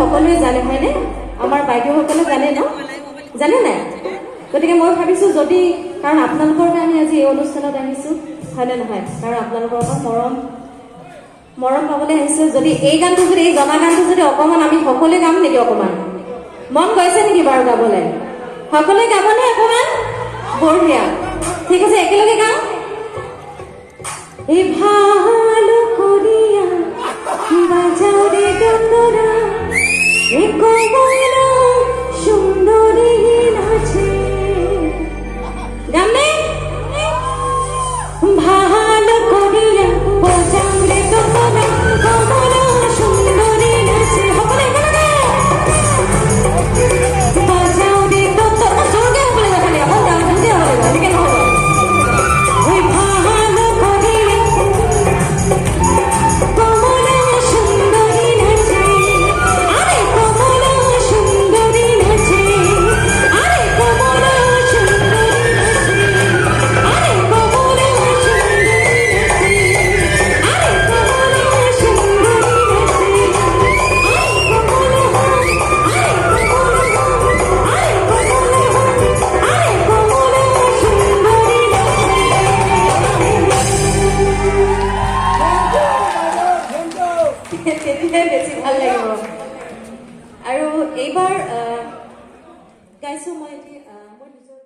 সকলোৱে জানে হয়নে? আমাৰ বাইদেউসকলে জানে ন? জানে নাই? গতিকে মই ভাবিছোঁ যদি, কাৰণ আপোনালোকৰ কাৰণে আজি এই অনুষ্ঠানত আহিছোঁ, হয়নে নহয়? কাৰণ আপোনালোকৰ পৰা মৰম পাবলৈ আহিছোঁ। যদি এই গানটো যদি, এই জনা গানটো যদি অকণমান আমি সকলোৱে গাম নেকি? অকণমান মন গৈছে নেকি বাৰু গাবলৈ? সকলোৱে গাবনে অকণমান? বঢ়িয়া, ঠিক আছে, একেলগে গাম। এই ভালো করিয়া বাজাও রে গঙ্গরা, এ কমলা সুন্দরী নাচে। গামনে ভালো করিয়া বাজাও রে গঙ্গরা, কমলা সুন্দরী নাচে। সকলে একেলগে বাজাও রে গঙ্গরা, জোরকে বলে যাবে না, এখন গান শুনতে হবে, এদিকে নহব। ওই ভালো করিয়া কমলা সুন্দরী নাচে, আরে কমলা সুন্দরী নাচে, আরে কমলা সুন্দরী নাচে, আরে কমলা সুন্দরী নাচে, আরে কমলা সুন্দরী নাচে, তেতিয়াহে বেছি ভাল লাগিব। আৰু এইবাৰ গাইছোঁ মই মোৰ নিজৰ